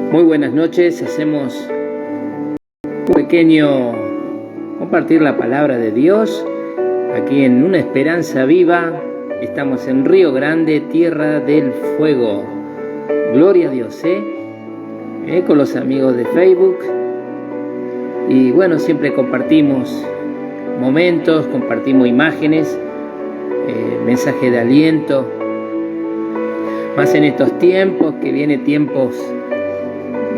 Muy buenas noches, hacemos un pequeño compartir la palabra de Dios aquí en Una Esperanza Viva. Estamos en Río Grande, Tierra del Fuego. Gloria a Dios, con los amigos de Facebook. Y bueno, siempre compartimos momentos, compartimos imágenes, mensajes de aliento. Más en estos tiempos, que vienen tiempos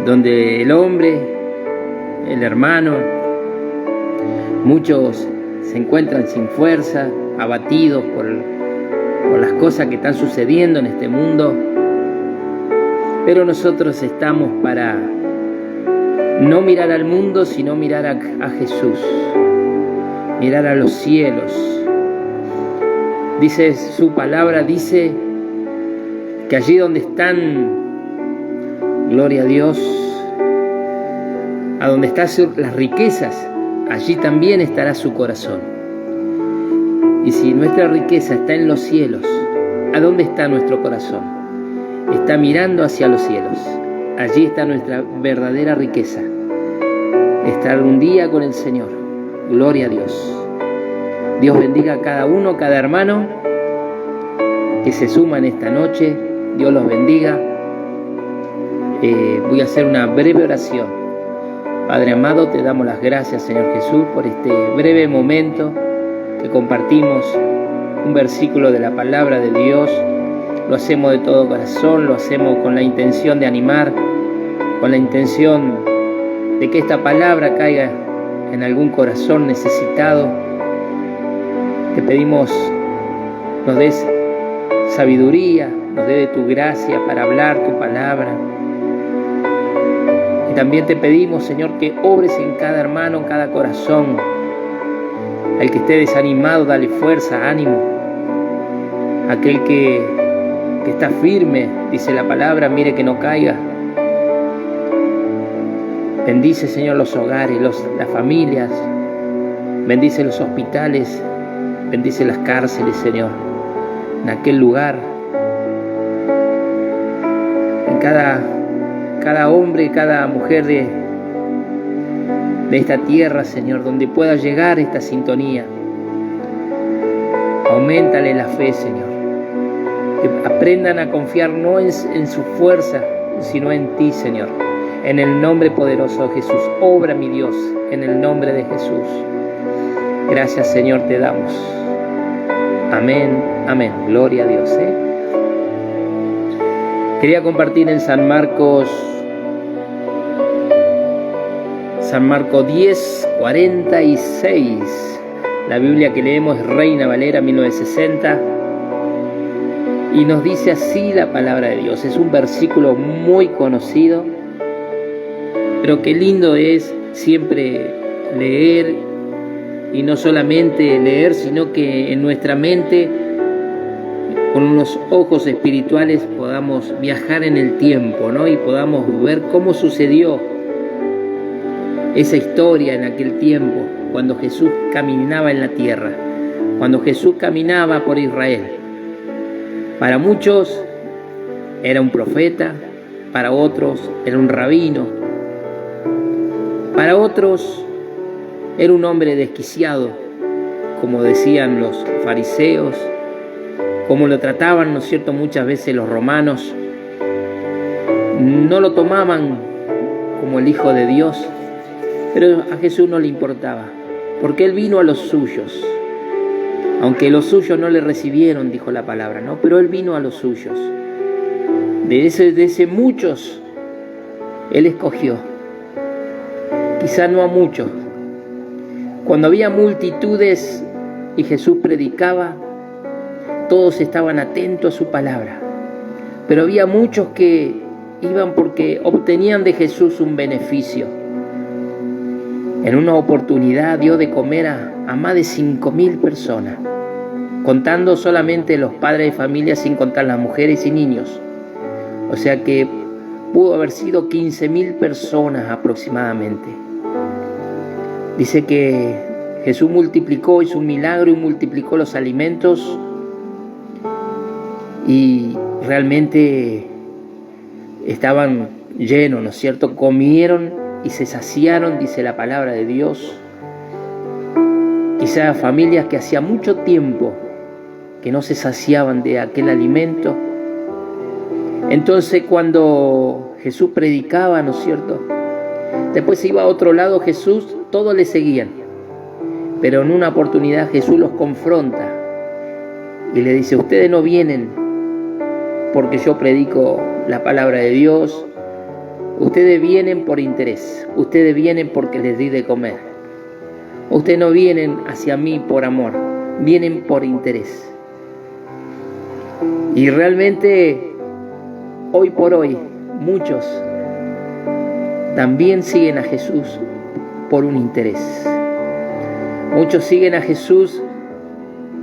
donde el hombre, el hermano, muchos se encuentran sin fuerza, abatidos por las cosas que están sucediendo en este mundo. Pero nosotros estamos para no mirar al mundo, sino mirar a Jesús, mirar a los cielos. Dice su palabra, dice que allí donde están, gloria a Dios, a donde están las riquezas, allí también estará su corazón. Y si nuestra riqueza está en los cielos, ¿a dónde está nuestro corazón? Está mirando hacia los cielos. Allí está nuestra verdadera riqueza. Estar un día con el Señor. Gloria a Dios. Dios bendiga a cada uno, cada hermano que se suma en esta noche. Dios los bendiga. Voy a hacer una breve oración. Padre amado, te damos las gracias, Señor Jesús, por este breve momento que compartimos un versículo de la palabra de Dios. Lo hacemos de todo corazón, lo hacemos con la intención de animar, con la intención de que esta palabra caiga en algún corazón necesitado. Te pedimos nos des sabiduría, nos dé de tu gracia para hablar tu palabra. Y también te pedimos, Señor, que obres en cada hermano, en cada corazón. Al que esté desanimado, dale fuerza, ánimo. Aquel que está firme, dice la palabra, mire que no caiga. Bendice, Señor, los hogares, las familias. Bendice los hospitales. Bendice las cárceles, Señor. En aquel lugar. En cada hombre, cada mujer de esta tierra, Señor, donde pueda llegar esta sintonía. Auméntale la fe, Señor. Que aprendan a confiar no en su fuerza, sino en ti, Señor. En el nombre poderoso de Jesús. Obra, mi Dios, en el nombre de Jesús. Gracias, Señor, te damos. Amén, amén. Gloria a Dios. Quería compartir en San Marcos 10, 46. La Biblia que leemos es Reina Valera 1960. Y nos dice así la palabra de Dios. Es un versículo muy conocido, pero qué lindo es siempre leer, y no solamente leer, sino que en nuestra mente, con unos ojos espirituales, podamos viajar en el tiempo, ¿no? Y podamos ver cómo sucedió esa historia en aquel tiempo, cuando Jesús caminaba en la tierra, cuando Jesús caminaba por Israel. Para muchos era un profeta, para otros era un rabino, para otros era un hombre desquiciado, como decían los fariseos, como lo trataban, ¿no es cierto?, muchas veces los romanos. No lo tomaban como el Hijo de Dios, pero a Jesús no le importaba, porque Él vino a los suyos. Aunque los suyos no le recibieron, dijo la palabra, ¿no? Pero Él vino a los suyos. De ese muchos, Él escogió. Quizá no a muchos. Cuando había multitudes y Jesús predicaba, todos estaban atentos a su palabra. Pero había muchos que iban porque obtenían de Jesús un beneficio. En una oportunidad dio de comer a a más de 5.000 personas, contando solamente los padres de familia, sin contar las mujeres y niños. O sea que pudo haber sido 15.000 personas aproximadamente. Dice que Jesús multiplicó, hizo un milagro y multiplicó los alimentos, y realmente estaban llenos, ¿no es cierto? Comieron y se saciaron, dice la palabra de Dios. Quizás familias que hacía mucho tiempo que no se saciaban de aquel alimento. Entonces cuando Jesús predicaba, ¿no es cierto?, después se iba a otro lado Jesús, todos le seguían. Pero en una oportunidad Jesús los confronta y le dice: ustedes no vienen porque yo predico la palabra de Dios, ustedes vienen por interés, ustedes vienen porque les di de comer. Ustedes no vienen hacia mí por amor, vienen por interés. Y realmente hoy por hoy muchos también siguen a Jesús por un interés. Muchos siguen a Jesús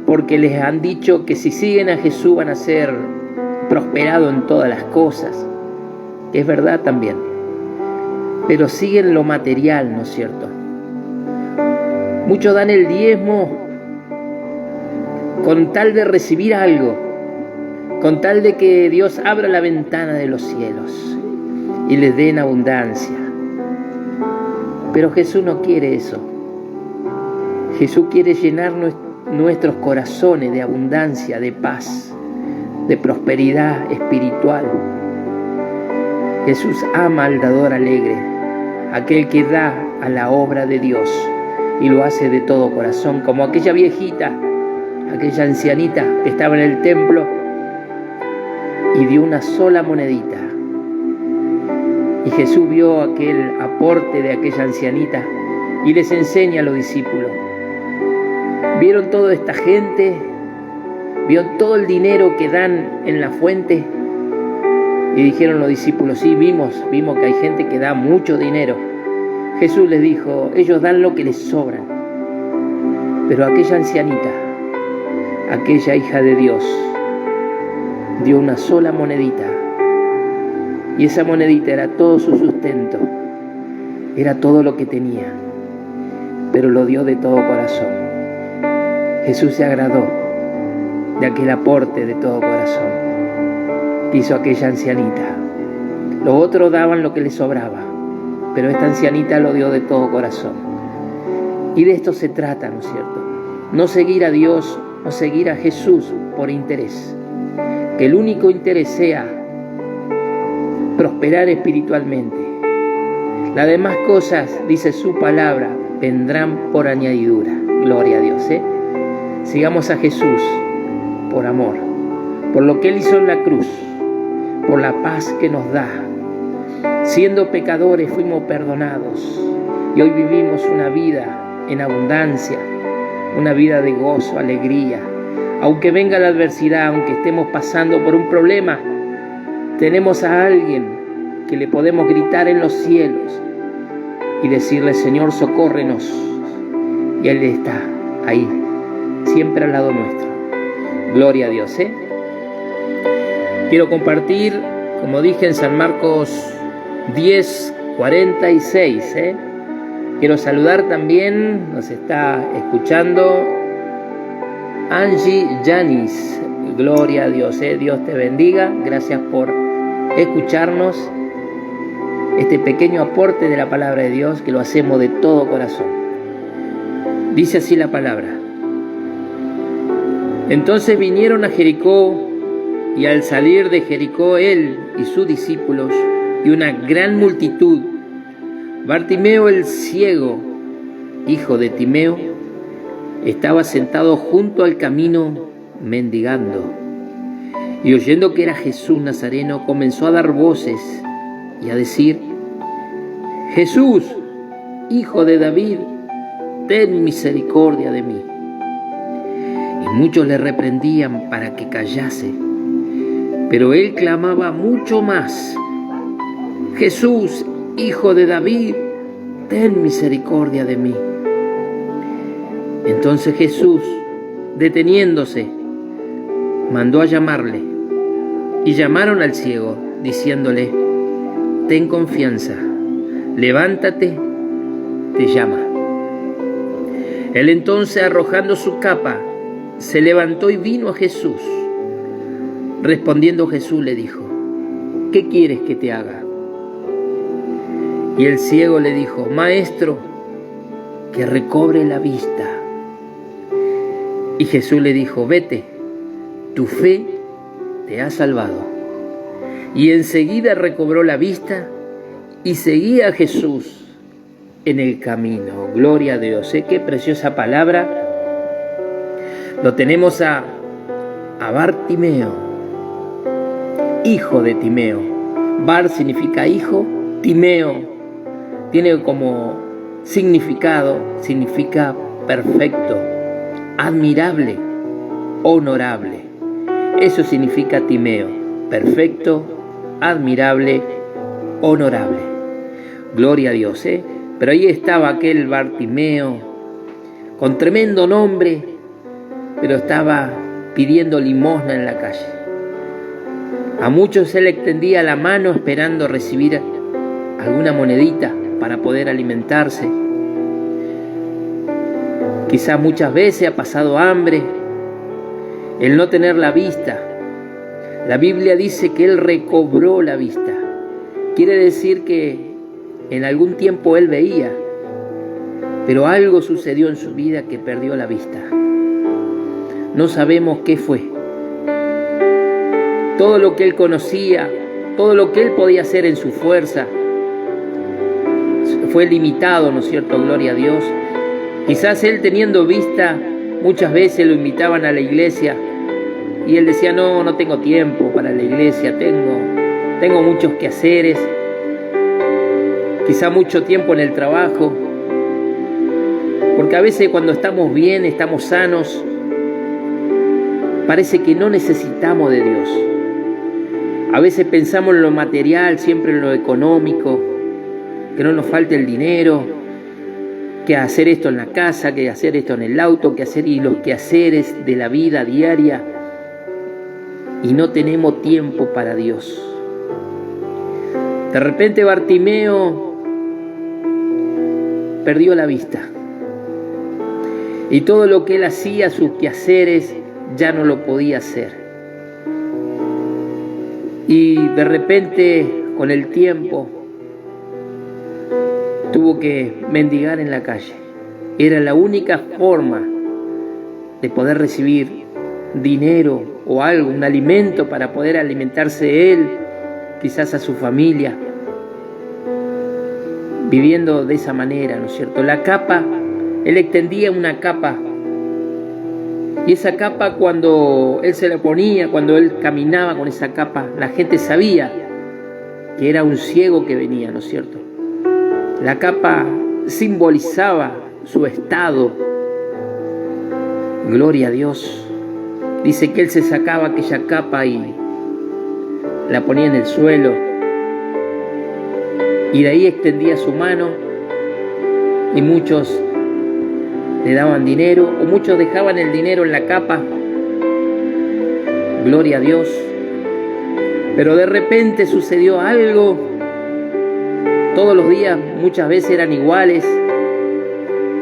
porque les han dicho que si siguen a Jesús van a ser prosperados en todas las cosas. Es verdad también. Pero siguen lo material, ¿no es cierto? Muchos dan el diezmo con tal de recibir algo, con tal de que Dios abra la ventana de los cielos y les dé en abundancia. Pero Jesús no quiere eso. Jesús quiere llenar nuestros corazones de abundancia, de paz, de prosperidad espiritual. Jesús ama al dador alegre, aquel que da a la obra de Dios y lo hace de todo corazón, como aquella viejita, aquella ancianita que estaba en el templo y dio una sola monedita. Y Jesús vio aquel aporte de aquella ancianita y les enseña a los discípulos. Vieron toda esta gente, vieron todo el dinero que dan en la fuente, y dijeron los discípulos: sí, vimos que hay gente que da mucho dinero. Jesús les dijo: ellos dan lo que les sobra, pero aquella ancianita, aquella hija de Dios, dio una sola monedita, y esa monedita era todo su sustento, era todo lo que tenía, pero lo dio de todo corazón. Jesús se agradó de aquel aporte de todo corazón que hizo aquella ancianita. Los otros daban lo que les sobraba, pero esta ancianita lo dio de todo corazón. Y de esto se trata, ¿no es cierto? No seguir a Dios, no seguir a Jesús por interés. Que el único interés sea prosperar espiritualmente. Las demás cosas, dice su palabra, vendrán por añadidura. Gloria a Dios, ¿eh? Sigamos a Jesús por amor, por lo que Él hizo en la cruz, por la paz que nos da. Siendo pecadores fuimos perdonados y hoy vivimos una vida en abundancia, una vida de gozo, alegría. Aunque venga la adversidad, aunque estemos pasando por un problema, tenemos a alguien que le podemos gritar en los cielos y decirle: Señor, socórrenos. Y Él está ahí, siempre al lado nuestro. Gloria a Dios, ¿eh? Quiero compartir, como dije, en San Marcos 10:46, ¿eh? Quiero saludar también, nos está escuchando Angie Yanis. Gloria a Dios, ¿eh? Dios te bendiga. Gracias por escucharnos. Este pequeño aporte de la palabra de Dios, que lo hacemos de todo corazón. Dice así la palabra: entonces vinieron a Jericó, y al salir de Jericó él y sus discípulos y una gran multitud, Bartimeo el ciego, hijo de Timeo, estaba sentado junto al camino mendigando. Y oyendo que era Jesús Nazareno, comenzó a dar voces y a decir: Jesús, hijo de David, ten misericordia de mí. Y muchos le reprendían para que callase, pero él clamaba mucho más: Jesús, hijo de David, ten misericordia de mí. Entonces Jesús, deteniéndose, mandó a llamarle, y llamaron al ciego, diciéndole: ten confianza, levántate, te llama. Él entonces, arrojando su capa, se levantó y vino a Jesús. Respondiendo Jesús le dijo: ¿qué quieres que te haga? Y el ciego le dijo: Maestro, que recobre la vista. Y Jesús le dijo: vete, tu fe te ha salvado. Y enseguida recobró la vista y seguía a Jesús en el camino. Gloria a Dios. Qué preciosa palabra. Lo tenemos a Bartimeo, hijo de Timeo. Bar significa hijo, Timeo tiene como significado, significa perfecto, admirable, honorable. Eso significa Timeo, perfecto, admirable, honorable. Gloria a Dios, Pero ahí estaba aquel Bartimeo, con tremendo nombre, pero estaba pidiendo limosna en la calle. A muchos se le extendía la mano esperando recibir alguna monedita para poder alimentarse. Quizás muchas veces ha pasado hambre, el no tener la vista. La Biblia dice que él recobró la vista. Quiere decir que en algún tiempo él veía, pero algo sucedió en su vida que perdió la vista. No sabemos qué fue. Todo lo que él conocía, todo lo que él podía hacer en su fuerza, fue limitado, ¿no es cierto? Gloria a Dios. Quizás él, teniendo vista, muchas veces lo invitaban a la iglesia y él decía: no tengo tiempo para la iglesia, tengo muchos quehaceres, quizá mucho tiempo en el trabajo, porque a veces cuando estamos bien, estamos sanos, parece que no necesitamos de Dios. A veces pensamos en lo material, siempre en lo económico, que no nos falte el dinero, que hacer esto en la casa, que hacer esto en el auto, que hacer y los quehaceres de la vida diaria, y no tenemos tiempo para Dios. De repente Bartimeo perdió la vista y todo lo que él hacía, sus quehaceres, ya no lo podía hacer. Y de repente, con el tiempo, tuvo que mendigar en la calle. Era la única forma de poder recibir dinero o algo, un alimento para poder alimentarse él, quizás a su familia, viviendo de esa manera, ¿no es cierto? La capa, él extendía una capa, y esa capa, cuando él se la ponía, cuando él caminaba con esa capa, la gente sabía que era un ciego que venía, ¿no es cierto? La capa simbolizaba su estado. Gloria a Dios. Dice que él se sacaba aquella capa y la ponía en el suelo, y de ahí extendía su mano, y muchos le daban dinero, o muchos dejaban el dinero en la capa. Gloria a Dios. Pero de repente sucedió algo. Todos los días muchas veces eran iguales.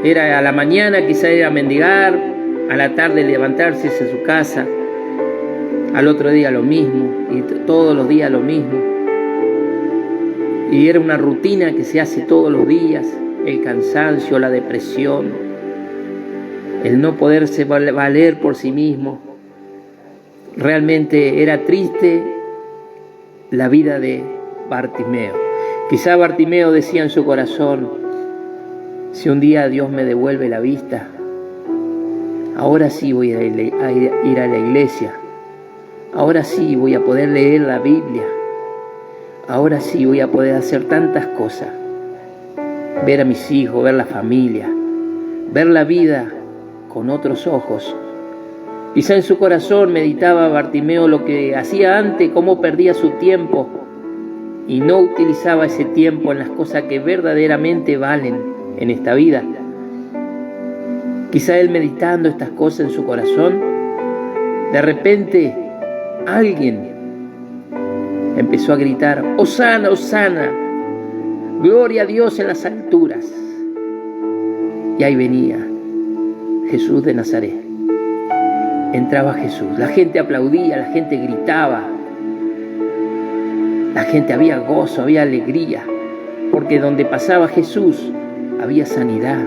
Era a la mañana, quizá era mendigar, a la tarde levantarse a su casa, al otro día lo mismo, y todos los días lo mismo. Y era una rutina que se hace todos los días: el cansancio, la depresión, el no poderse valer por sí mismo. Realmente era triste la vida de Bartimeo. Quizá Bartimeo decía en su corazón: si un día Dios me devuelve la vista, ahora sí voy a ir a la iglesia, ahora sí voy a poder leer la Biblia, ahora sí voy a poder hacer tantas cosas, ver a mis hijos, ver la familia, ver la vida con otros ojos. Quizá en su corazón meditaba Bartimeo lo que hacía antes, cómo perdía su tiempo y no utilizaba ese tiempo en las cosas que verdaderamente valen en esta vida. Quizá él meditando estas cosas en su corazón, de repente alguien empezó a gritar: Hosana, Hosana, gloria a Dios en las alturas. Y ahí venía Jesús de Nazaret. Entraba Jesús, la gente aplaudía, la gente gritaba, la gente, había gozo, había alegría, porque donde pasaba Jesús había sanidad.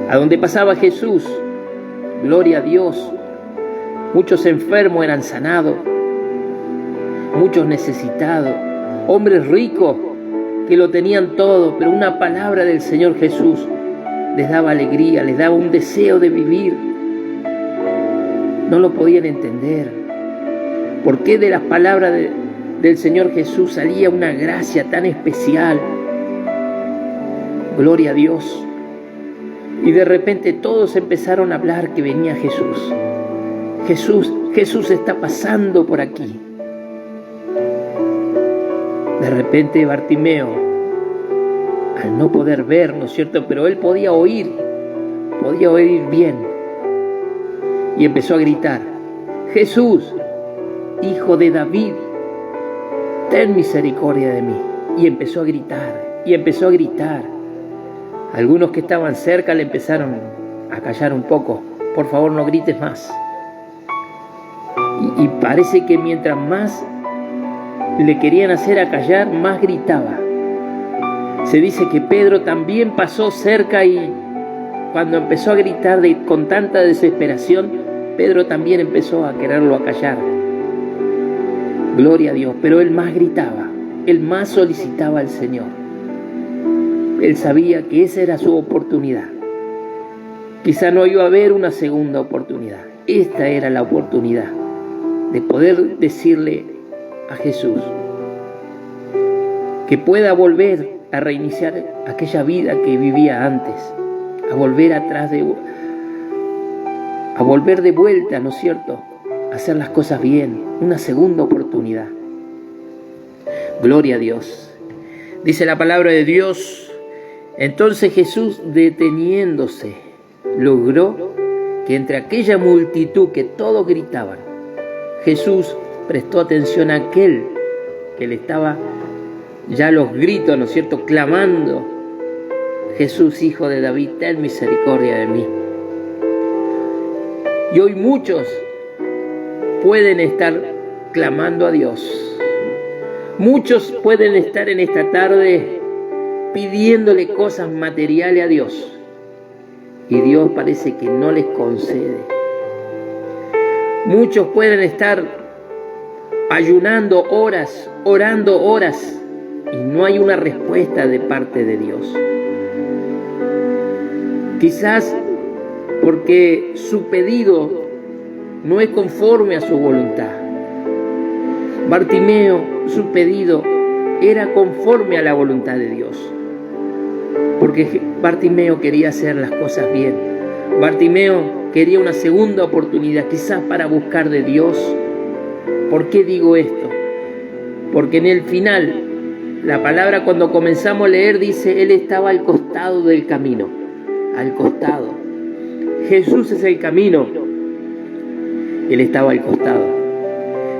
A donde pasaba Jesús, gloria a Dios, muchos enfermos eran sanados, muchos necesitados, hombres ricos que lo tenían todo, pero una palabra del Señor Jesús les daba alegría, les daba un deseo de vivir. No lo podían entender. ¿Por qué de las palabras del Señor Jesús salía una gracia tan especial? Gloria a Dios. Y de repente todos empezaron a hablar que venía Jesús. Jesús está pasando por aquí. De repente Bartimeo, al no poder ver, ¿no es cierto?, pero él podía oír bien. Y empezó a gritar: Jesús, Hijo de David, ten misericordia de mí. Y empezó a gritar. Algunos que estaban cerca le empezaron a callar un poco: por favor, no grites más. Y parece que mientras más le querían hacer acallar, más gritaba. Se dice que Pedro también pasó cerca, y cuando empezó a gritar con tanta desesperación, Pedro también empezó a quererlo acallar. Gloria a Dios. Pero él más gritaba, él más solicitaba al Señor. Él sabía que esa era su oportunidad. Quizá no iba a haber una segunda oportunidad. Esta era la oportunidad de poder decirle a Jesús que pueda volver a reiniciar aquella vida que vivía antes, a volver atrás, a volver de vuelta, ¿no es cierto?, a hacer las cosas bien, una segunda oportunidad. Gloria a Dios. Dice la palabra de Dios: entonces Jesús, deteniéndose, logró que entre aquella multitud que todos gritaban, Jesús prestó atención a aquel que le estaba ya los gritos, ¿no es cierto?, clamando: Jesús, Hijo de David, ten misericordia de mí. Y hoy muchos pueden estar clamando a Dios. Muchos pueden estar en esta tarde pidiéndole cosas materiales a Dios, y Dios parece que no les concede. Muchos pueden estar ayunando horas, orando horas, y no hay una respuesta de parte de Dios. Quizás porque su pedido no es conforme a su voluntad. Bartimeo, su pedido era conforme a la voluntad de Dios, porque Bartimeo quería hacer las cosas bien. Bartimeo quería una segunda oportunidad, quizás para buscar de Dios. ¿Por qué digo esto? Porque en el final, la palabra, cuando comenzamos a leer, dice: él estaba al costado del camino. Al costado. Jesús es el camino. Él estaba al costado.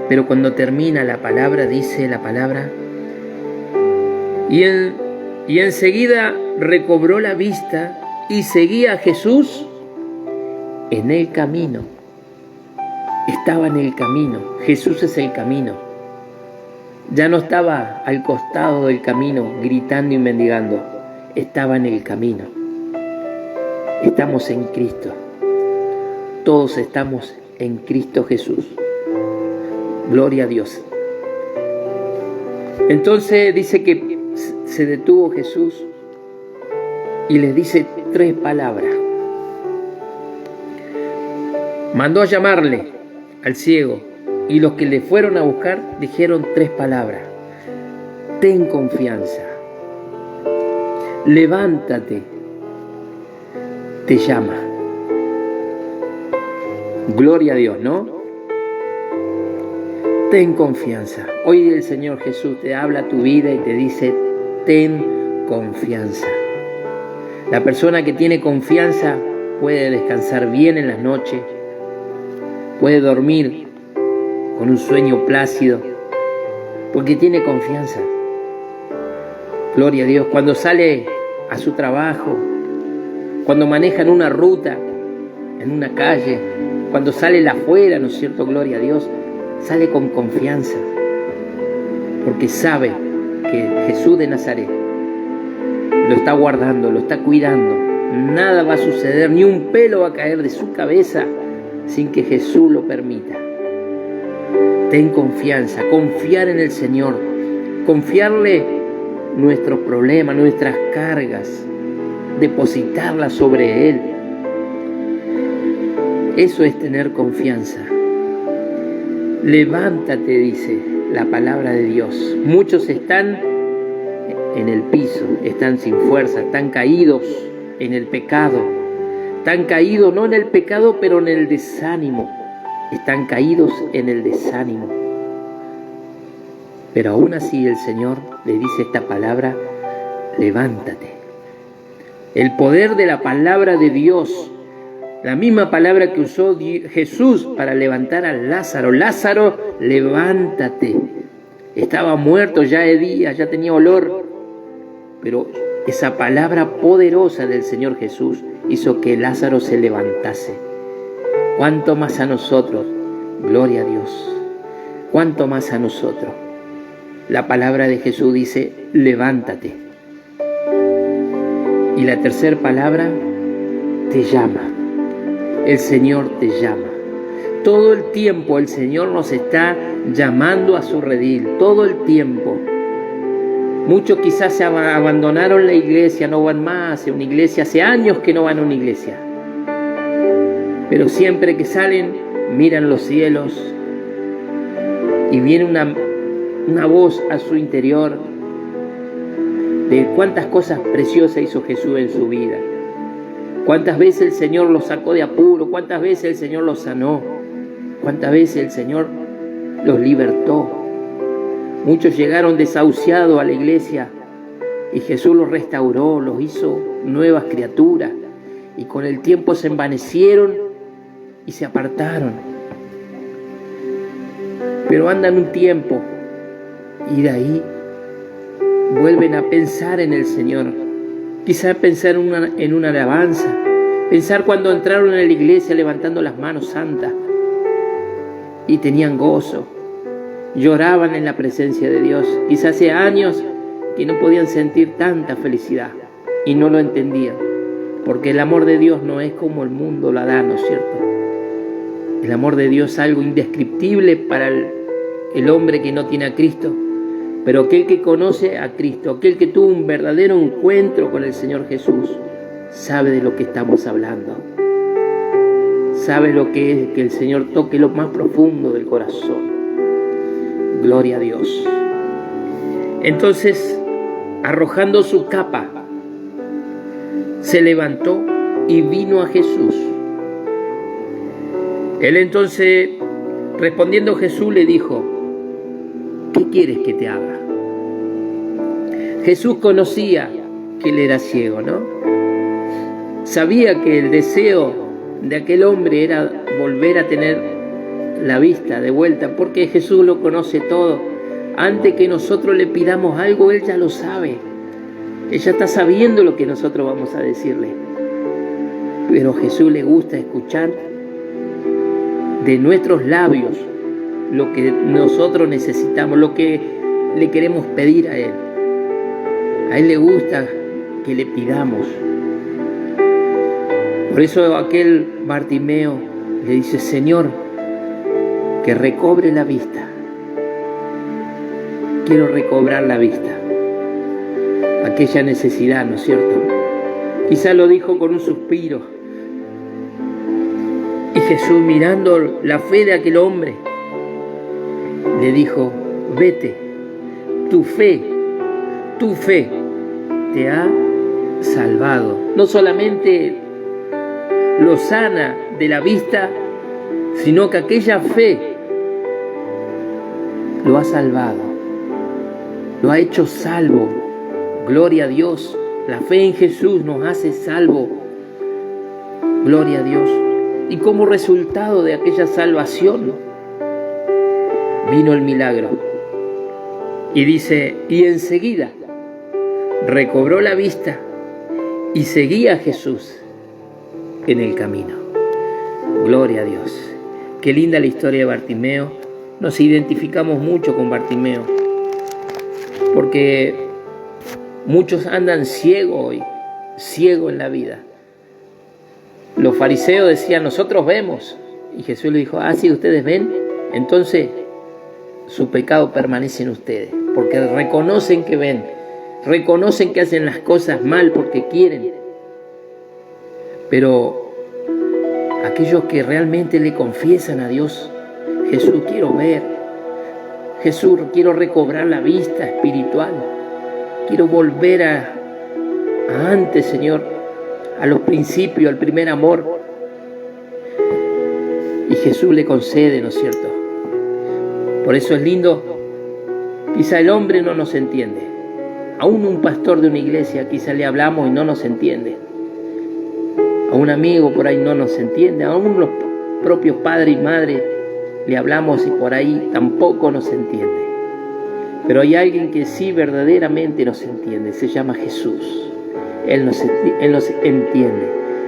Pero cuando termina la palabra, dice la palabra: y enseguida recobró la vista y seguía a Jesús en el camino. Estaba en el camino. Jesús es el camino. Ya no estaba al costado del camino gritando y mendigando. Estaba en el camino. Estamos en Cristo. Todos estamos en Cristo Jesús. Gloria a Dios. Entonces dice que se detuvo Jesús y les dice 3 palabras. Mandó a llamarle al ciego, y los que le fueron a buscar dijeron 3 palabras. Ten confianza. Levántate. Te llama. Gloria a Dios, ¿no? Ten confianza. Hoy el Señor Jesús te habla a tu vida y te dice: ten confianza. La persona que tiene confianza puede descansar bien en las noches, puede dormir con un sueño plácido, porque tiene confianza. Gloria a Dios. Cuando sale a su trabajo, cuando maneja en una ruta, en una calle, cuando sale afuera, ¿no es cierto? Gloria a Dios, sale con confianza, porque sabe que Jesús de Nazaret lo está guardando, lo está cuidando. Nada va a suceder, ni un pelo va a caer de su cabeza sin que Jesús lo permita. Ten confianza, confiar en el Señor, confiarle nuestros problemas, nuestras cargas, depositarlas sobre Él. Eso es tener confianza. Levántate, dice la palabra de Dios. Muchos están en el piso, están sin fuerza, están caídos en el pecado. Están caídos no en el pecado, pero en el desánimo. Están caídos en el desánimo. Pero aún así el Señor le dice esta palabra: levántate. El poder de la palabra de Dios, la misma palabra que usó Jesús para levantar a Lázaro. Lázaro, levántate. Estaba muerto ya de día, ya tenía olor. Pero esa palabra poderosa del Señor Jesús hizo que Lázaro se levantase. ¿Cuánto más a nosotros? Gloria a Dios. ¿Cuánto más a nosotros? La palabra de Jesús dice: levántate. Y la tercera palabra, te llama. El Señor te llama. Todo el tiempo el Señor nos está llamando a su redil. Todo el tiempo. Muchos quizás se abandonaron la iglesia, no van más a una iglesia. Hace años que no van a una iglesia. Pero siempre que salen, miran los cielos y viene una voz a su interior de cuántas cosas preciosas hizo Jesús en su vida. Cuántas veces el Señor los sacó de apuro, cuántas veces el Señor los sanó, cuántas veces el Señor los libertó. Muchos llegaron desahuciados a la iglesia y Jesús los restauró, los hizo nuevas criaturas, y con el tiempo se envanecieron y se apartaron. Pero andan un tiempo y de ahí vuelven a pensar en el Señor. Quizás pensar en una alabanza, pensar cuando entraron en la iglesia levantando las manos santas y tenían gozo, lloraban en la presencia de Dios. Quizás hace años que no podían sentir tanta felicidad y no lo entendían, porque el amor de Dios no es como el mundo la da, ¿no es cierto? El amor de Dios es algo indescriptible para el hombre que no tiene a Cristo. Pero aquel que conoce a Cristo, aquel que tuvo un verdadero encuentro con el Señor Jesús, sabe de lo que estamos hablando. Sabe lo que es que el Señor toque lo más profundo del corazón. Gloria a Dios. Entonces, arrojando su capa, se levantó y vino a Jesús. Él entonces, respondiendo Jesús, le dijo: ¿qué quieres que te haga? Jesús conocía que él era ciego, ¿no? Sabía que el deseo de aquel hombre era volver a tener la vista de vuelta, porque Jesús lo conoce todo. Antes que nosotros le pidamos algo, Él ya lo sabe. Él ya está sabiendo lo que nosotros vamos a decirle. Pero a Jesús le gusta escuchar de nuestros labios lo que nosotros necesitamos, lo que le queremos pedir a Él. A Él le gusta que le pidamos. Por eso aquel Bartimeo le dice: Señor, que recobre la vista. Quiero recobrar la vista. Aquella necesidad, ¿no es cierto? Quizá lo dijo con un suspiro. Y Jesús, mirando la fe de aquel hombre, le dijo: vete, tu fe te ha salvado. No solamente lo sana de la vista, sino que aquella fe lo ha salvado, lo ha hecho salvo. Gloria a Dios. La fe en Jesús nos hace salvo. Gloria a Dios. Y como resultado de aquella salvación vino el milagro. Y dice, y enseguida recobró la vista y seguía a Jesús en el camino. Gloria a Dios. Qué linda la historia de Bartimeo. Nos identificamos mucho con Bartimeo, porque muchos andan ciegos hoy, ciegos en la vida. Los fariseos decían, nosotros vemos. Y Jesús le dijo, si ustedes ven, entonces su pecado permanece en ustedes, porque reconocen que ven, reconocen que hacen las cosas mal porque quieren. Pero aquellos que realmente le confiesan a Dios, Jesús, quiero ver, Jesús, quiero recobrar la vista espiritual, quiero volver a antes, Señor, a los principios, al primer amor. Y Jesús le concede, ¿no es cierto? Por eso es lindo. Quizá el hombre no nos entiende. Aún un pastor de una iglesia quizá le hablamos y no nos entiende. A un amigo por ahí no nos entiende. Aún los propios padres y madres le hablamos y por ahí tampoco nos entiende. Pero hay alguien que sí verdaderamente nos entiende. Se llama Jesús. Él nos entiende.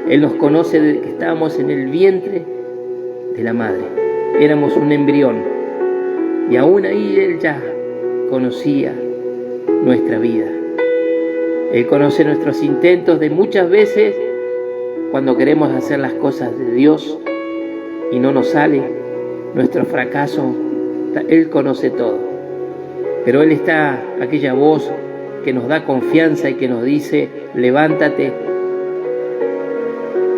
Él nos conoce desde que estábamos en el vientre de la madre. Éramos un embrión. Y aún ahí Él ya conocía nuestra vida. Él conoce nuestros intentos de muchas veces cuando queremos hacer las cosas de Dios y no nos sale, nuestro fracaso. Él conoce todo. Pero Él está, aquella voz que nos da confianza y que nos dice, levántate.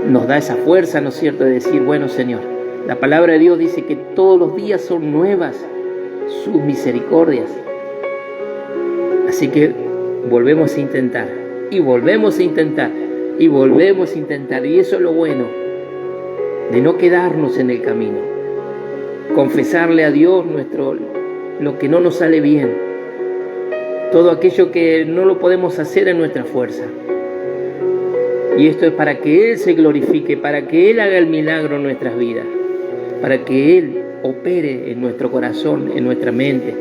Nos da esa fuerza, ¿no es cierto?, de decir, bueno, Señor, la palabra de Dios dice que todos los días son nuevas sus misericordias. Así que volvemos a intentar, y volvemos a intentar, y volvemos a intentar. Y eso es lo bueno, de no quedarnos en el camino. Confesarle a Dios lo que no nos sale bien. Todo aquello que no lo podemos hacer en nuestra fuerza. Y esto es para que Él se glorifique, para que Él haga el milagro en nuestras vidas, para que Él opere en nuestro corazón, en nuestra mente,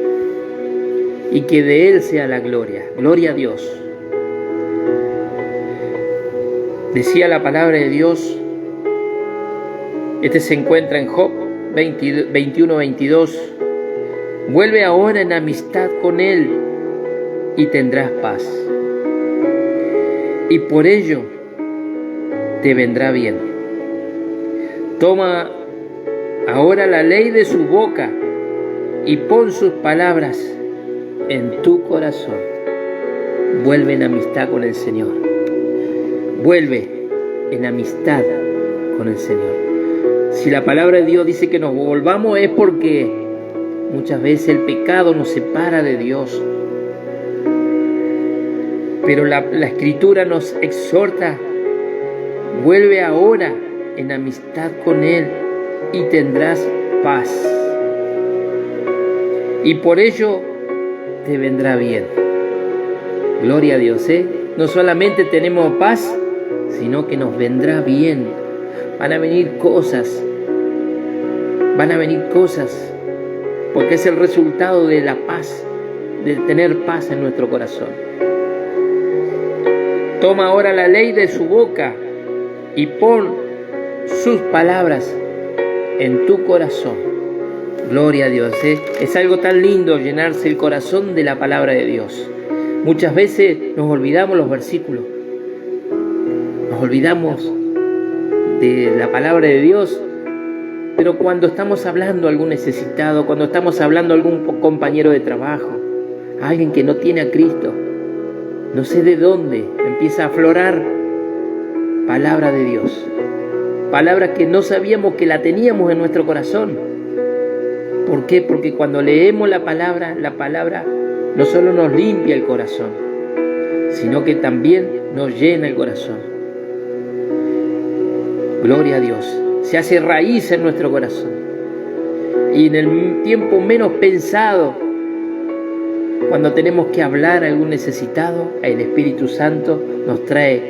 y que de Él sea la gloria. Gloria a Dios. Decía la palabra de Dios, se encuentra en Job 21-22, vuelve ahora en amistad con Él y tendrás paz, y por ello te vendrá bien. Toma ahora la ley de su boca y pon sus palabras en tu corazón. Vuelve en amistad con el Señor. Vuelve en amistad con el Señor. Si la palabra de Dios dice que nos volvamos, es porque muchas veces el pecado nos separa de Dios. Pero la Escritura nos exhorta, vuelve ahora en amistad con Él y tendrás paz. Y por ello te vendrá bien. Gloria a Dios, No solamente tenemos paz, sino que nos vendrá bien. Van a venir cosas, porque es el resultado de la paz, de tener paz en nuestro corazón. Toma ahora la ley de su boca y pon sus palabras en tu corazón. Gloria a Dios, Es algo tan lindo llenarse el corazón de la palabra de Dios. Muchas veces nos olvidamos los versículos, nos olvidamos de la palabra de Dios, pero cuando estamos hablando a algún necesitado, cuando estamos hablando a algún compañero de trabajo, a alguien que no tiene a Cristo, no sé de dónde empieza a aflorar palabra de Dios, palabra que no sabíamos que la teníamos en nuestro corazón. ¿Por qué? Porque cuando leemos la palabra no solo nos limpia el corazón, sino que también nos llena el corazón. Gloria a Dios. Se hace raíz en nuestro corazón. Y en el tiempo menos pensado, cuando tenemos que hablar a algún necesitado, el Espíritu Santo nos trae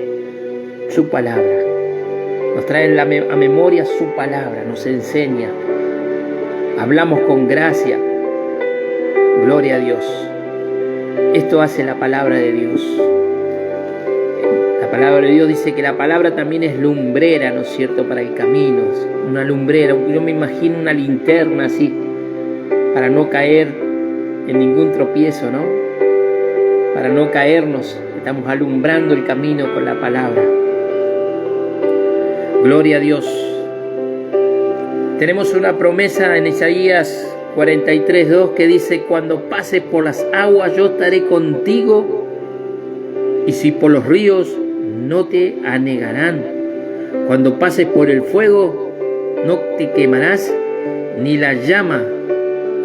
su palabra. nos trae a memoria su palabra, nos enseña, hablamos con gracia. Gloria a Dios. Esto hace la palabra de Dios. La palabra de Dios dice que la palabra también es lumbrera, ¿no es cierto?, para el camino. Una lumbrera, yo me imagino una linterna así, para no caer en ningún tropiezo, ¿no? Para no caernos, estamos alumbrando el camino con la palabra. Gloria a Dios. Tenemos una promesa en Isaías 43:2 que dice: cuando pases por las aguas yo estaré contigo, y si por los ríos no te anegarán. Cuando pases por el fuego no te quemarás, ni la llama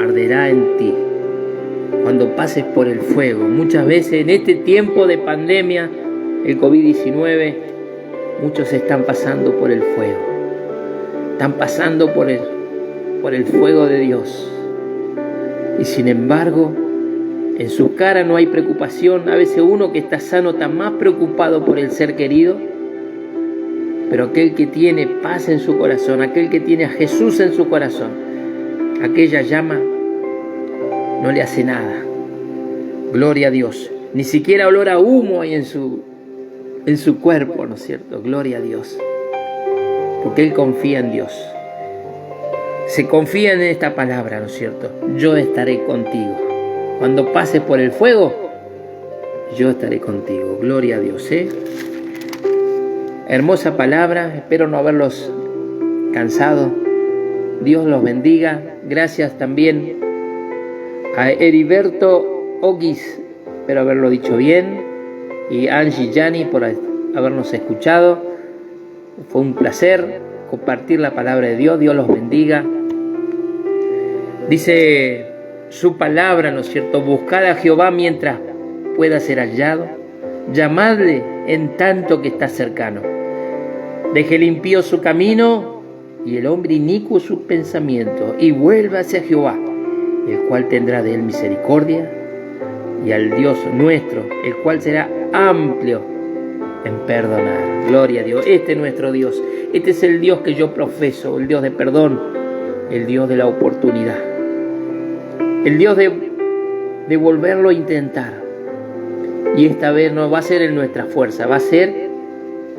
arderá en ti. Cuando pases por el fuego. Muchas veces en este tiempo de pandemia, el COVID-19, muchos están pasando por el fuego. Están pasando por el fuego de Dios. Y sin embargo, en su cara no hay preocupación. A veces uno que está sano está más preocupado por el ser querido. Pero aquel que tiene paz en su corazón, aquel que tiene a Jesús en su corazón, aquella llama no le hace nada. Gloria a Dios. Ni siquiera olor a humo hay en su cuerpo, ¿no es cierto? Gloria a Dios. Porque él confía en Dios. Se confía en esta palabra, ¿no es cierto? Yo estaré contigo. Cuando pases por el fuego, yo estaré contigo. Gloria a Dios, ¿eh? Hermosa palabra. Espero no haberlos cansado. Dios los bendiga. Gracias también a Heriberto Oguis, espero haberlo dicho bien, y Angie Yani por habernos escuchado. Fue un placer compartir la palabra de Dios. Dios los bendiga. Dice su palabra, ¿no es cierto? Buscad a Jehová mientras pueda ser hallado. Llamadle en tanto que está cercano. Deje el impío su camino y el hombre inicuo sus pensamientos, y vuelva hacia Jehová, el cual tendrá de él misericordia, y al Dios nuestro, el cual será amplio en perdonar. Gloria a Dios. Este es nuestro Dios. Este es el Dios que yo profeso, el Dios de perdón, el Dios de la oportunidad, el Dios de volverlo a intentar. Y esta vez no va a ser en nuestra fuerza, va a ser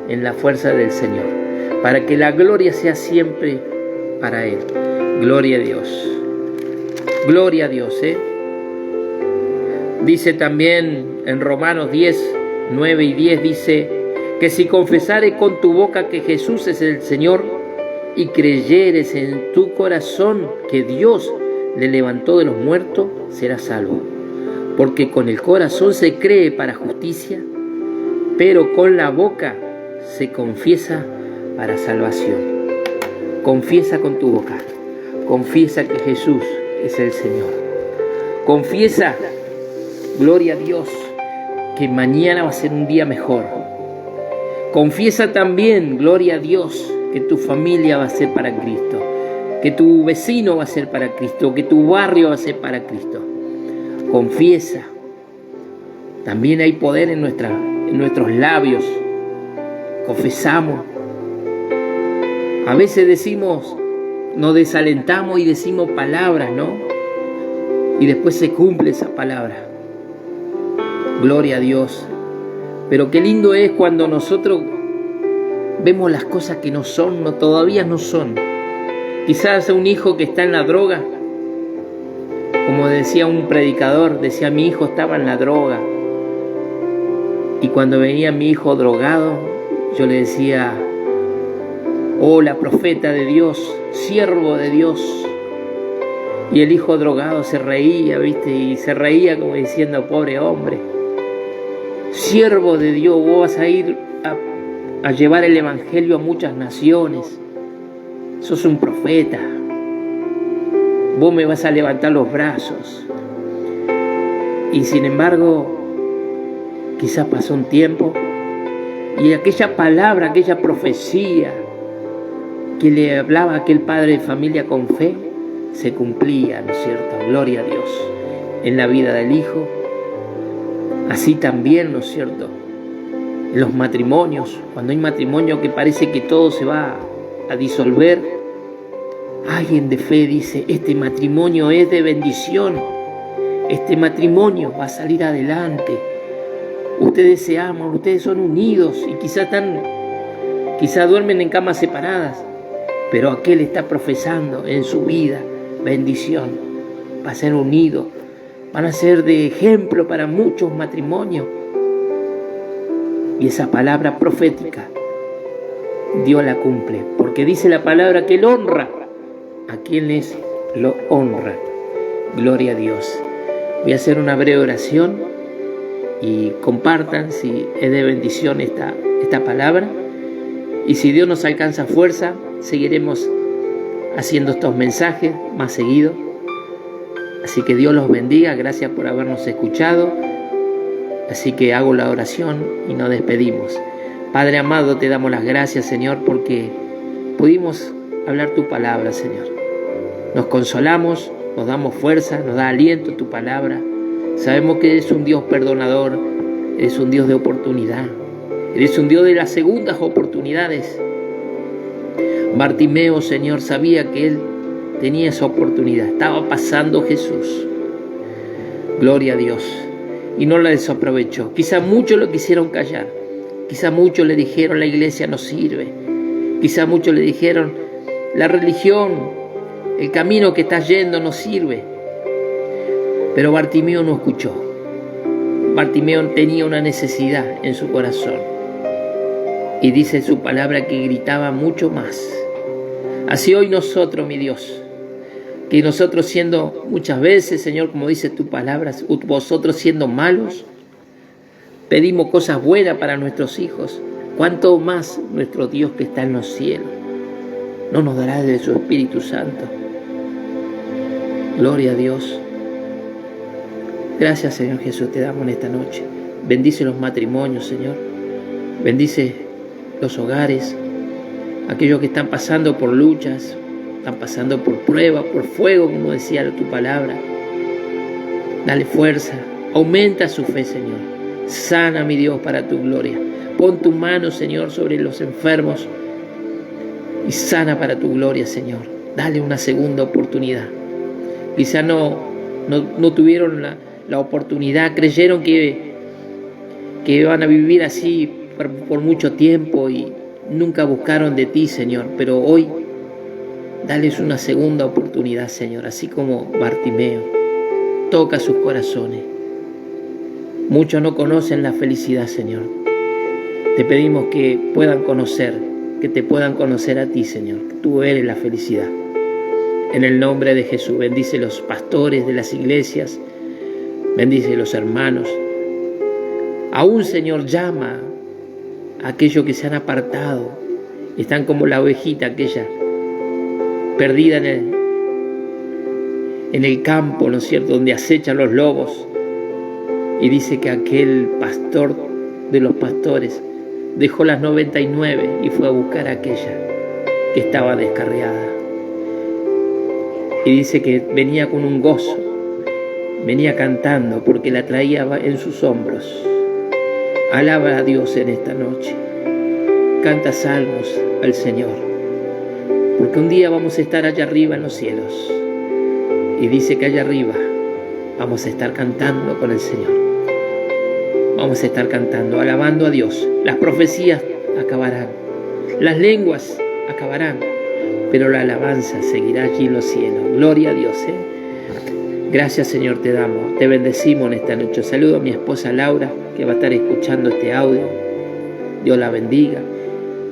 en la fuerza del Señor, para que la gloria sea siempre para Él. Gloria a Dios. Gloria a Dios, ¿eh? Dice también en Romanos 10, 9 y 10, dice que si confesares con tu boca que Jesús es el Señor y creyeres en tu corazón que Dios le levantó de los muertos, serás salvo. Porque con el corazón se cree para justicia, pero con la boca se confiesa para salvación. Confiesa con tu boca. Confiesa que Jesús es el Señor. Confiesa, gloria a Dios, que mañana va a ser un día mejor. Confiesa también, gloria a Dios, que tu familia va a ser para Cristo, que tu vecino va a ser para Cristo, que tu barrio va a ser para Cristo. Confiesa. También hay poder en nuestros labios. Confesamos. A veces decimos, nos desalentamos y decimos palabras, ¿no? Y después se cumple esa palabra. Gloria a Dios. Pero qué lindo es cuando nosotros vemos las cosas que no son, todavía no son. Quizás un hijo que está en la droga, como decía un predicador, decía: mi hijo estaba en la droga. Y cuando venía mi hijo drogado, yo le decía: oh, la profeta de Dios, siervo de Dios. Y el hijo drogado se reía, ¿viste? Y se reía como diciendo: pobre hombre, siervo de Dios, vos vas a ir a llevar el evangelio a muchas naciones. Sos un profeta. Vos me vas a levantar los brazos. Y sin embargo, quizás pasó un tiempo y aquella palabra, aquella profecía que le hablaba a aquel padre de familia con fe, se cumplía, ¿no es cierto? Gloria a Dios. En la vida del hijo, así también, ¿no es cierto? en los matrimonios, cuando hay matrimonio que parece que todo se va a disolver, alguien de fe dice: este matrimonio es de bendición, este matrimonio va a salir adelante, ustedes se aman, ustedes son unidos, y quizá duermen en camas separadas, pero aquel está profesando en su vida bendición, va a ser unido, van a ser de ejemplo para muchos matrimonios. Y esa palabra profética Dios la cumple, porque dice la palabra que Él honra a quienes lo honran. Gloria a Dios. Voy a hacer una breve oración y compartan si es de bendición esta palabra. Y si Dios nos alcanza fuerza, seguiremos haciendo estos mensajes más seguido. Así que Dios los bendiga, gracias por habernos escuchado. Así que hago la oración y nos despedimos. Padre amado, te damos las gracias, Señor, porque pudimos hablar tu palabra, Señor. Nos consolamos, nos damos fuerza, nos da aliento tu palabra. Sabemos que eres un Dios perdonador, eres un Dios de oportunidad, eres un Dios de las segundas oportunidades. Bartimeo, Señor, sabía que él tenía esa oportunidad. Estaba pasando Jesús. Gloria a Dios. Y no la desaprovechó. Quizá muchos lo quisieron callar. Quizá muchos le dijeron: la iglesia no sirve. Quizá muchos le dijeron: la religión, el camino que estás yendo no sirve. Pero Bartimeo no escuchó. Bartimeo tenía una necesidad en su corazón. Y dice su palabra que gritaba mucho más. Así hoy nosotros, mi Dios, que nosotros siendo muchas veces, Señor, como dice tu palabra, vosotros siendo malos, pedimos cosas buenas para nuestros hijos. Cuánto más nuestro Dios que está en los cielos no nos dará de su Espíritu Santo. Gloria a Dios. Gracias, Señor Jesús, te damos en esta noche. Bendice los matrimonios, Señor. Bendice los hogares, aquellos que están pasando por luchas, están pasando por pruebas, por fuego, como decía tu palabra. Dale fuerza, aumenta su fe, Señor. Sana, mi Dios, para tu gloria. Pon tu mano, Señor, sobre los enfermos y sana para tu gloria, Señor. Dale una segunda oportunidad. Quizá no tuvieron la oportunidad, creyeron que iban a vivir así por mucho tiempo y nunca buscaron de ti, Señor, pero hoy dales una segunda oportunidad, Señor, así como Bartimeo. Toca sus corazones. Muchos no conocen la felicidad, Señor. Te pedimos que puedan conocer, que te puedan conocer a ti, Señor. Tú eres la felicidad. En el nombre de Jesús, bendice los pastores de las iglesias, bendice los hermanos. Aún, Señor, llama a aquellos que se han apartado, están como la ovejita aquella, perdida en el campo, ¿no es cierto?, donde acechan los lobos. Y dice que aquel pastor de los pastores dejó las 99 y fue a buscar a aquella que estaba descarriada. Y dice que venía con un gozo, venía cantando porque la traía en sus hombros. Alaba a Dios en esta noche. Canta salmos al Señor, porque un día vamos a estar allá arriba en los cielos. Y dice que allá arriba vamos a estar cantando con el Señor. Vamos a estar cantando, alabando a Dios. Las profecías acabarán, las lenguas acabarán, pero la alabanza seguirá allí en los cielos. Gloria a Dios, Gracias, Señor, te damos, te bendecimos en esta noche. Saludo a mi esposa Laura, que va a estar escuchando este audio. Dios la bendiga.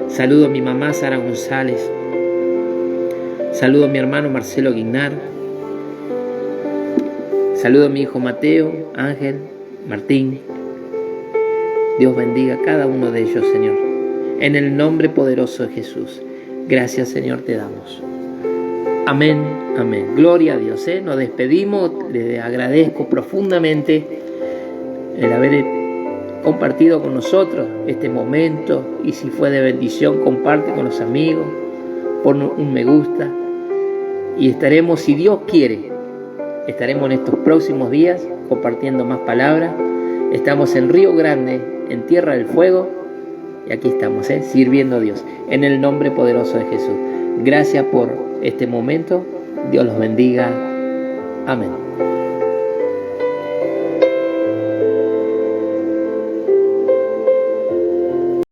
Saludo a mi mamá Sara González. Saludo a mi hermano Marcelo Guignar. Saludo a mi hijo Mateo, Ángel, Martín. Dios bendiga a cada uno de ellos, Señor. En el nombre poderoso de Jesús. Gracias, Señor, te damos. Amén, amén. Gloria a Dios. Nos despedimos. Le agradezco profundamente el haber compartido con nosotros este momento. Y si fue de bendición, comparte con los amigos. Pon un me gusta. Y estaremos, si Dios quiere, estaremos en estos próximos días compartiendo más palabras. Estamos en Río Grande, en Tierra del Fuego. Y aquí estamos, sirviendo a Dios, en el nombre poderoso de Jesús. Gracias por este momento. Dios los bendiga. Amén.